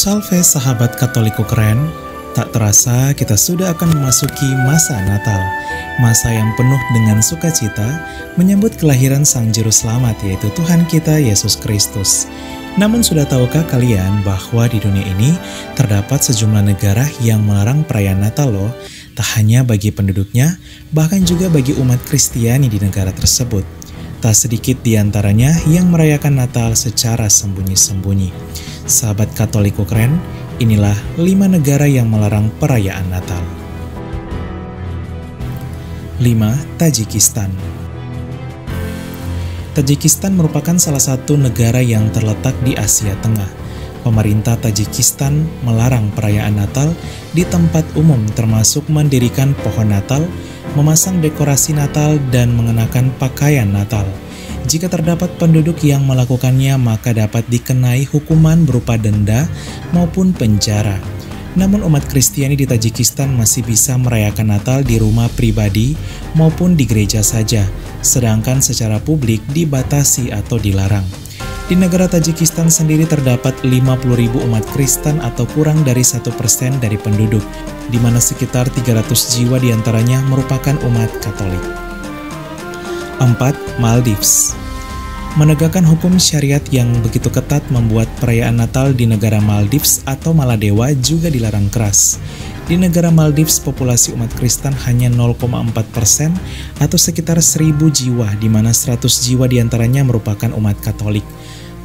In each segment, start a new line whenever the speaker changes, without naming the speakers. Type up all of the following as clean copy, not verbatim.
Salve sahabat Katoliku keren, tak terasa kita sudah akan memasuki masa Natal, masa yang penuh dengan sukacita menyambut kelahiran Sang Juru Selamat yaitu Tuhan kita Yesus Kristus. Namun sudah tahukah kalian bahwa di dunia ini terdapat sejumlah negara yang melarang perayaan Natal loh, tak hanya bagi penduduknya, bahkan juga bagi umat Kristiani di negara tersebut. Tak sedikit di antaranya yang merayakan Natal secara sembunyi-sembunyi. Sahabat Katoliku keren, inilah 5 negara yang melarang perayaan Natal. 5. Tajikistan. Tajikistan merupakan salah satu negara yang terletak di Asia Tengah. Pemerintah Tajikistan melarang perayaan Natal di tempat umum termasuk mendirikan pohon Natal, memasang dekorasi Natal, dan mengenakan pakaian Natal. Jika terdapat penduduk yang melakukannya, maka dapat dikenai hukuman berupa denda maupun penjara. Namun umat Kristiani di Tajikistan masih bisa merayakan Natal di rumah pribadi maupun di gereja saja, sedangkan secara publik dibatasi atau dilarang. Di negara Tajikistan sendiri terdapat 50.000 umat Kristen atau kurang dari 1% dari penduduk, di mana sekitar 300 jiwa diantaranya merupakan umat Katolik. 4. Maldives. Menegakkan hukum syariat yang begitu ketat membuat perayaan Natal di negara Maldives atau Maladewa juga dilarang keras. Di negara Maldives, populasi umat Kristen hanya 0,4% atau sekitar 1.000 jiwa, di mana 100 jiwa diantaranya merupakan umat Katolik.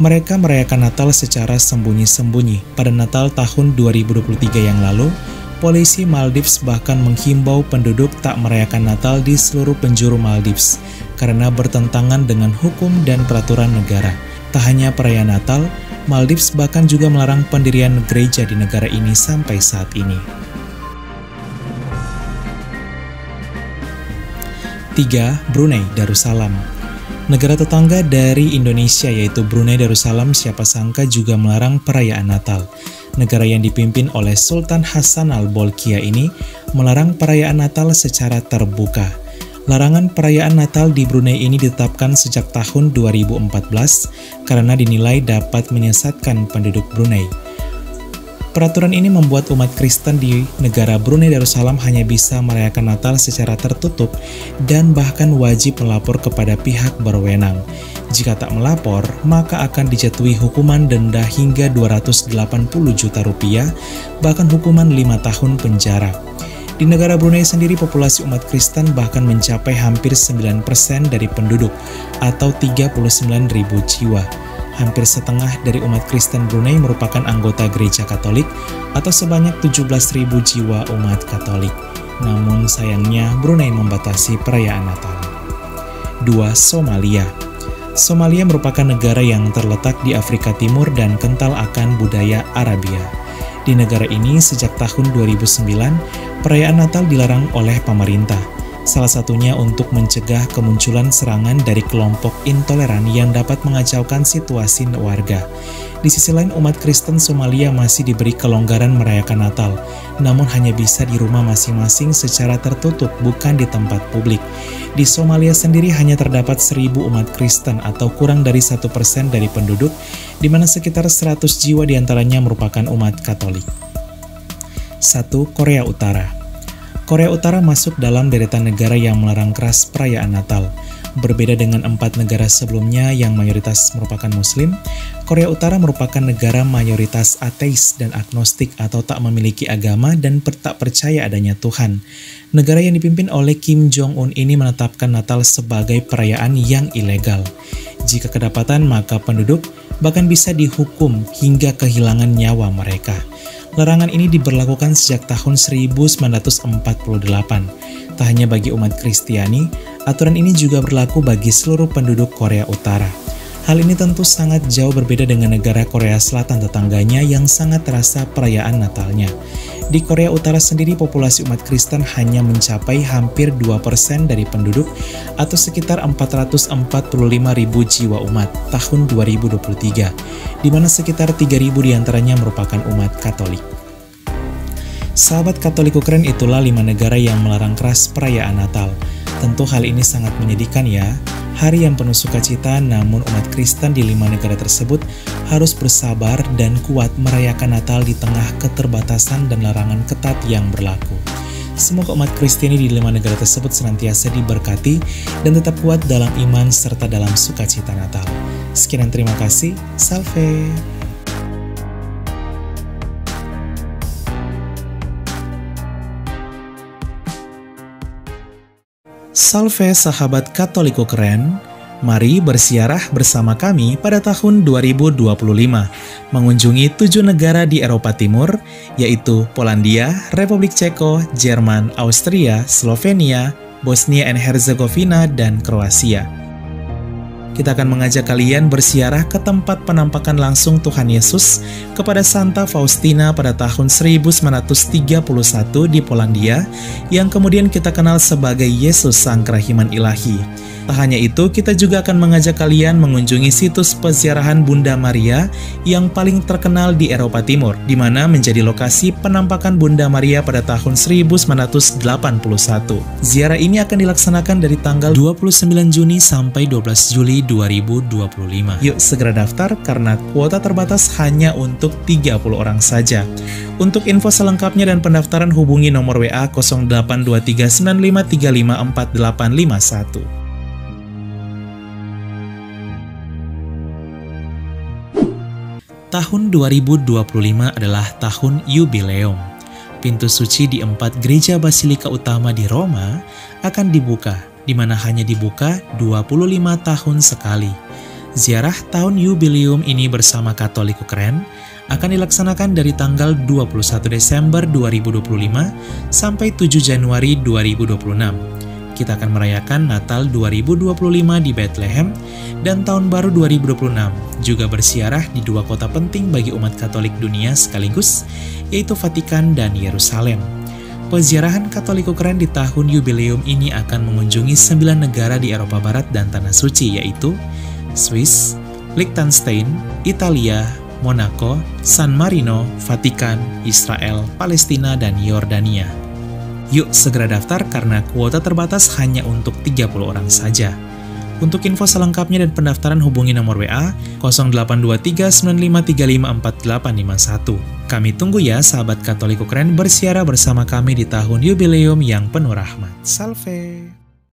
Mereka merayakan Natal secara sembunyi-sembunyi. Pada Natal tahun 2023 yang lalu, polisi Maldives bahkan menghimbau penduduk tak merayakan Natal di seluruh penjuru Maldives karena bertentangan dengan hukum dan peraturan negara. Tak hanya perayaan Natal, Maldives bahkan juga melarang pendirian gereja di negara ini sampai saat ini. 3. Brunei Darussalam. Negara tetangga dari Indonesia yaitu Brunei Darussalam siapa sangka juga melarang perayaan Natal. Negara yang dipimpin oleh Sultan Hasan Al-Bolkiah ini melarang perayaan Natal secara terbuka. Larangan perayaan Natal di Brunei ini ditetapkan sejak tahun 2014 karena dinilai dapat menyesatkan penduduk Brunei. Peraturan ini membuat umat Kristen di negara Brunei Darussalam hanya bisa merayakan Natal secara tertutup dan bahkan wajib melapor kepada pihak berwenang. Jika tak melapor, maka akan dijatuhi hukuman denda hingga 280 juta rupiah, bahkan hukuman 5 tahun penjara. Di negara Brunei sendiri, populasi umat Kristen bahkan mencapai hampir 9% dari penduduk, atau 39.000 jiwa. Hampir setengah dari umat Kristen Brunei merupakan anggota gereja Katolik, atau sebanyak 17.000 jiwa umat Katolik. Namun sayangnya, Brunei membatasi perayaan Natal. 2. Somalia. Somalia merupakan negara yang terletak di Afrika Timur dan kental akan budaya Arabia. Di negara ini, sejak tahun 2009, perayaan Natal dilarang oleh pemerintah. Salah satunya untuk mencegah kemunculan serangan dari kelompok intoleran yang dapat mengacaukan situasi warga. Di sisi lain, umat Kristen Somalia masih diberi kelonggaran merayakan Natal, namun hanya bisa di rumah masing-masing secara tertutup, bukan di tempat publik. Di Somalia sendiri hanya terdapat 1.000 umat Kristen atau kurang dari 1% dari penduduk, di mana sekitar 100 jiwa diantaranya merupakan umat Katolik. 1. Korea Utara. Korea Utara masuk dalam deretan negara yang melarang keras perayaan Natal. Berbeda dengan 4 negara sebelumnya yang mayoritas merupakan Muslim, Korea Utara merupakan negara mayoritas ateis dan agnostik atau tak memiliki agama dan tak percaya adanya Tuhan. Negara yang dipimpin oleh Kim Jong-un ini menetapkan Natal sebagai perayaan yang ilegal. Jika kedapatan, maka penduduk bahkan bisa dihukum hingga kehilangan nyawa mereka. Larangan ini diberlakukan sejak tahun 1948. Tak hanya bagi umat Kristiani, aturan ini juga berlaku bagi seluruh penduduk Korea Utara. Hal ini tentu sangat jauh berbeda dengan negara Korea Selatan tetangganya yang sangat terasa perayaan Natalnya. Di Korea Utara sendiri populasi umat Kristen hanya mencapai hampir 2% dari penduduk atau sekitar 445.000 jiwa umat tahun 2023, di mana sekitar 3.000 diantaranya merupakan umat Katolik. Sahabat Katoliku keren, itulah 5 negara yang melarang keras perayaan Natal. Tentu hal ini sangat menyedihkan ya. Hari yang penuh sukacita, namun umat Kristen di 5 negara tersebut harus bersabar dan kuat merayakan Natal di tengah keterbatasan dan larangan ketat yang berlaku. Semoga umat Kristiani di 5 negara tersebut senantiasa diberkati dan tetap kuat dalam iman serta dalam sukacita Natal. Sekian dan terima kasih. Salve! Salve sahabat Katoliku keren, mari bersiarah bersama kami pada tahun 2025, mengunjungi 7 negara di Eropa Timur, yaitu Polandia, Republik Ceko, Jerman, Austria, Slovenia, Bosnia and Herzegovina, dan Kroasia. Kita akan mengajak kalian bersiarah ke tempat penampakan langsung Tuhan Yesus kepada Santa Faustina pada tahun 1931 di Polandia, yang kemudian kita kenal sebagai Yesus Sang Kerahiman Ilahi. Tak hanya itu, kita juga akan mengajak kalian mengunjungi situs peziarahan Bunda Maria yang paling terkenal di Eropa Timur, di mana menjadi lokasi penampakan Bunda Maria pada tahun 1981. Ziarah ini akan dilaksanakan dari tanggal 29 Juni sampai 12 Juli 2025. Yuk segera daftar karena kuota terbatas hanya untuk 30 orang saja. Untuk info selengkapnya dan pendaftaran hubungi nomor WA 082395354851. Tahun 2025 adalah tahun yubileum. Pintu suci di 4 gereja basilika utama di Roma akan dibuka, di mana hanya dibuka 25 tahun sekali. Ziarah tahun yubileum ini bersama Katoliku keren akan dilaksanakan dari tanggal 21 Desember 2025 sampai 7 Januari 2026. Kita akan merayakan Natal 2025 di Bethlehem dan Tahun Baru 2026, juga bersiarah di 2 kota penting bagi umat Katolik dunia sekaligus, yaitu Vatikan dan Yerusalem. Peziarahan Katoliku keren di tahun yubileum ini akan mengunjungi 9 negara di Eropa Barat dan Tanah Suci, yaitu Swiss, Liechtenstein, Italia, Monaco, San Marino, Vatikan, Israel, Palestina, dan Yordania. Yuk segera daftar karena kuota terbatas hanya untuk 30 orang saja. Untuk info selengkapnya dan pendaftaran hubungi nomor WA 082395354851. Kami tunggu ya sahabat Katoliku keren bersiarah bersama kami di tahun yubileum yang penuh rahmat. Salve!